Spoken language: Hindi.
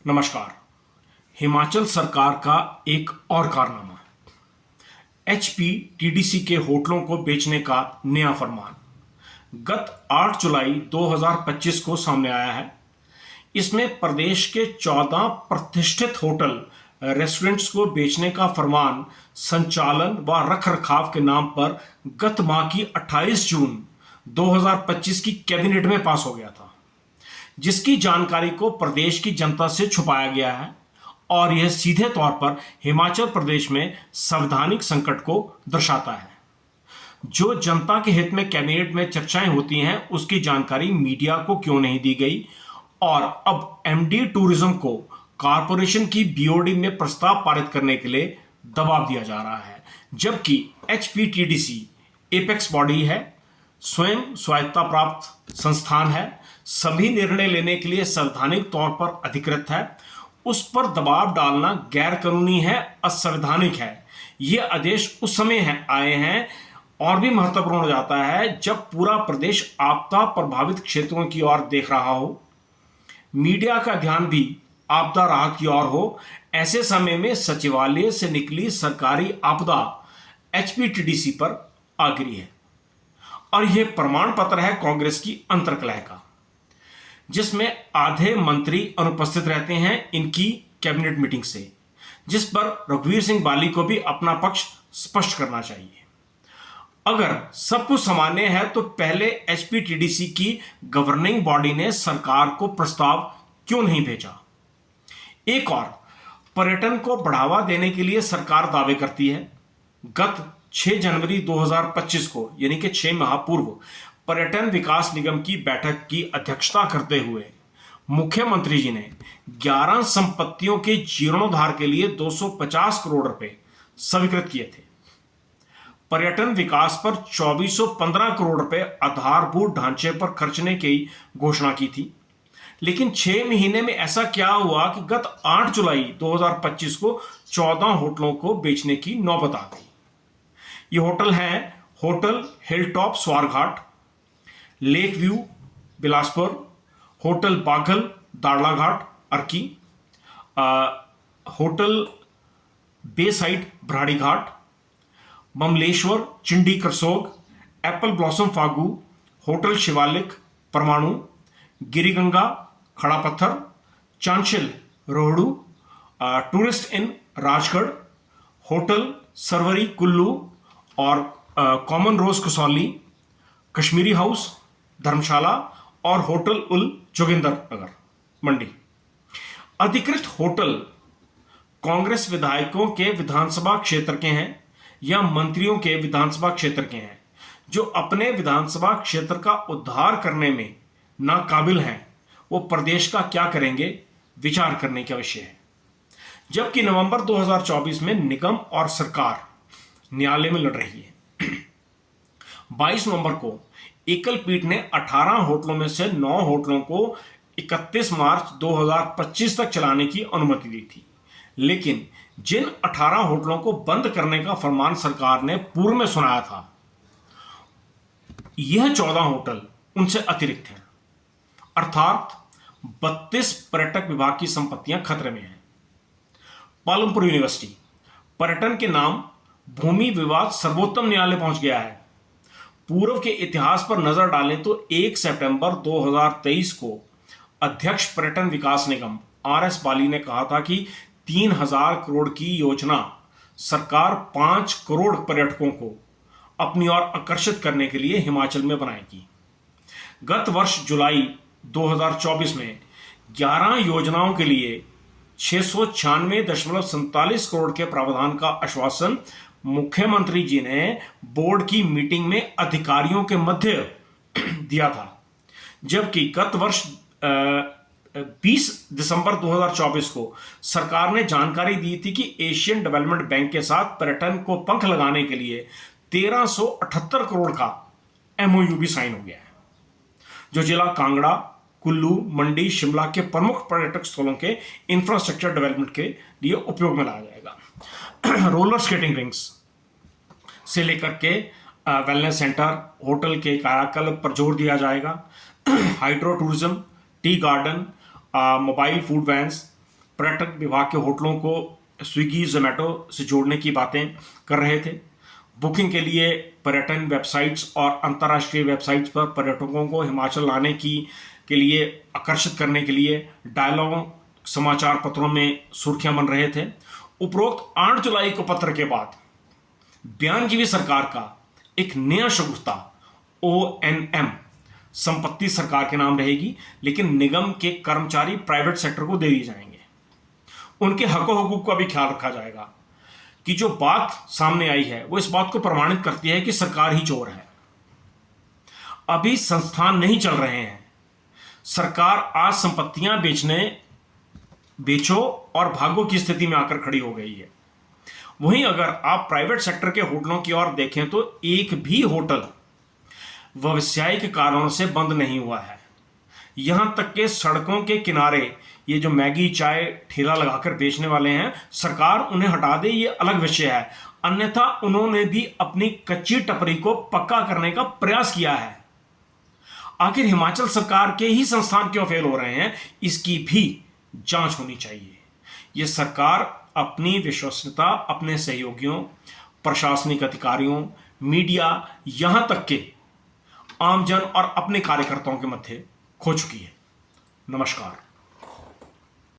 नमस्कार। हिमाचल सरकार का एक और कारनामा, एचपीटीडीसी के होटलों को बेचने का नया फरमान गत 8 जुलाई 2025 को सामने आया है। इसमें प्रदेश के 14 प्रतिष्ठित होटल रेस्टोरेंट्स को बेचने का फरमान संचालन व रखरखाव के नाम पर गत माह की 28 जून 2025 की कैबिनेट में पास हो गया था, जिसकी जानकारी को प्रदेश की जनता से छुपाया गया है और यह सीधे तौर पर हिमाचल प्रदेश में संवैधानिक संकट को दर्शाता है। जो जनता के हित में कैबिनेट में चर्चाएं होती हैं, उसकी जानकारी मीडिया को क्यों नहीं दी गई और अब एमडी टूरिज्म को कारपोरेशन की बीओडी में प्रस्ताव पारित करने के लिए दबाव दिया जा रहा है, जबकि एचपीटीडीसी एपेक्स बॉडी है, स्वयं स्वायत्ता प्राप्त संस्थान है, सभी निर्णय लेने के लिए संवैधानिक तौर पर अधिकृत है, उस पर दबाव डालना गैर कानूनी है, असंवैधानिक है। ये आदेश उस समय आए हैं और भी महत्वपूर्ण हो जाता है जब पूरा प्रदेश आपदा प्रभावित क्षेत्रों की ओर देख रहा हो, मीडिया का ध्यान भी आपदा राहत की ओर हो। ऐसे समय में सचिवालय से निकली सरकारी आपदा एचपीटीडीसी पर आ गिरी है और यह प्रमाण पत्र है कांग्रेस की अंतर्कलह का, जिसमें आधे मंत्री अनुपस्थित रहते हैं इनकी कैबिनेट मीटिंग से, जिस पर रघुवीर सिंह बाली को भी अपना पक्ष स्पष्ट करना चाहिए। अगर सब कुछ सामान्य है तो पहले एचपीटीडीसी की गवर्निंग बॉडी ने सरकार को प्रस्ताव क्यों नहीं भेजा? एक और, पर्यटन को बढ़ावा देने के लिए सरकार दावे करती है। गत 6 जनवरी 2025 को, यानी कि 6 माह पूर्व, पर्यटन विकास निगम की बैठक की अध्यक्षता करते हुए मुख्यमंत्री जी ने 11 संपत्तियों के जीर्णोद्धार के लिए 250 करोड़ रुपए स्वीकृत किए थे। पर्यटन विकास पर 2415 करोड़ रुपए आधारभूत ढांचे पर खर्चने की घोषणा की थी, लेकिन 6 महीने में ऐसा क्या हुआ कि गत 8 जुलाई 2025 को 14 होटलों को बेचने की नौबत आ गई। ये होटल हैं hotel hilltop Swarghat, lake view Bilaspur, hotel Baghal Darlaghat Arki, hotel bayside Bharari Ghat, Mamleshwar Chindi Karsog, apple blossom Fagu, hotel Shivalik Parwanoo, Giriganga Khada Patthar, Chanshal Rohru, tourist inn Rajgarh, hotel Sarvari Kullu और common rose Kasauli, Kashmiri house Dharamshala और होटल उल जोगिंदर नगर मंडी। अधिकृत होटल कांग्रेस विधायकों के विधानसभा क्षेत्र के हैं या मंत्रियों के विधानसभा क्षेत्र के हैं, जो अपने विधानसभा क्षेत्र का उद्धार करने में नाकाबिल हैं। वो प्रदेश का क्या करेंगे, विचार करने का विषय है। जबकि नवंबर 2024 में निगम और सरकार न्यायालय में लड़ रही है। 22 नवंबर को एकल पीठ ने 18 होटलों में से 9 होटलों को 31 मार्च 2025 तक चलाने की अनुमति दी थी, लेकिन जिन 18 होटलों को बंद करने का फरमान सरकार ने पूर्व में सुनाया था, यह 14 होटल उनसे अतिरिक्त हैं, अर्थात 32 पर्यटक विभाग की संपत्तियां खतरे में हैं। पालमपुर यूनिवर्सिटी, पर्यटन के नाम भूमि विवाद सर्वोच्च न्यायालय पहुंच गया है। पूर्व के इतिहास पर नजर डालें तो 1 सितंबर 2023 को अध्यक्ष पर्यटन विकास निगम आरएस बाली ने कहा था कि 3000 करोड़ की योजना सरकार 5 करोड़ पर्यटकों को अपनी ओर आकर्षित करने के लिए हिमाचल में बनाएगी। गत वर्ष जुलाई 2024 में 11 योजनाओं के लिए 696.47 करोड़ के प्रावधान का आश्वासन मुख्यमंत्री जी ने बोर्ड की मीटिंग में अधिकारियों के मध्य दिया था, जबकि गत वर्ष 20 दिसंबर 2024 को सरकार ने जानकारी दी थी कि एशियन डेवलपमेंट बैंक के साथ पर्यटन को पंख लगाने के लिए 1378 करोड़ का एमओयू भी साइन हो गया है, जो जिला कांगड़ा, कुल्लू, मंडी, शिमला के प्रमुख पर्यटक स्थलों के इंफ्रास्ट्रक्चर डेवलपमेंट के लिए उपयोग में लाया जाएगा। रोलर स्केटिंग रिंग्स से लेकर के वेलनेस सेंटर, होटल के कायाकल्प पर जोर दिया जाएगा। Hydro tourism, tea garden, mobile food vans, पर्यटक विभाग के होटलों को स्विगी जोमेटो से जोड़ने की बातें कर रहे थे। बुकिंग के लिए पर्यटन वेबसाइट्स और अंतर्राष्ट्रीय वेबसाइट्स पर पर्यटकों को हिमाचल लाने के लिए आकर्षित करने के लिए डायलॉग समाचार पत्रों में सुर्खियां बन रहे थे। उपरोक्त 8 जुलाई को पत्र के बाद बयानजीवी सरकार का एक नया शगुफ्ता ONM संपत्ति सरकार के नाम रहेगी, लेकिन निगम के कर्मचारी प्राइवेट सेक्टर को दे दिए जाएंगे। उनके हकों का भी ख्याल रखा जाएगा। कि जो बात सामने आई है वो इस बात को प्रमाणित करती है कि सरकार ही चोर है। अभी संस्थान नहीं चल रहे हैं। सरकार आज संपत्तियां बेचो और भागो की स्थिति में आकर खड़ी हो गई है। वहीं अगर आप प्राइवेट सेक्टर के होटलों की ओर देखें तो एक भी होटल व्यावसायिक कारणों से बंद नहीं हुआ है। यहां तक कि सड़कों के किनारे ये जो मैगी चाय ठेला लगाकर बेचने वाले हैं, सरकार उन्हें हटा दे ये अलग विषय है, अन्यथा उन्होंने भी अपनी कच्ची टपरी को पक्का करने का प्रयास किया है। आखिर हिमाचल सरकार के ही संस्थान क्यों फेल हो रहे हैं, इसकी भी जांच होनी चाहिए। ये सरकार अपनी विश्वसनीयता अपने सहयोगियों, प्रशासनिक अधिकारियों, मीडिया, यहां तक के आमजन और अपने कार्यकर्ताओं के मध्य खो चुकी है। नमस्कार।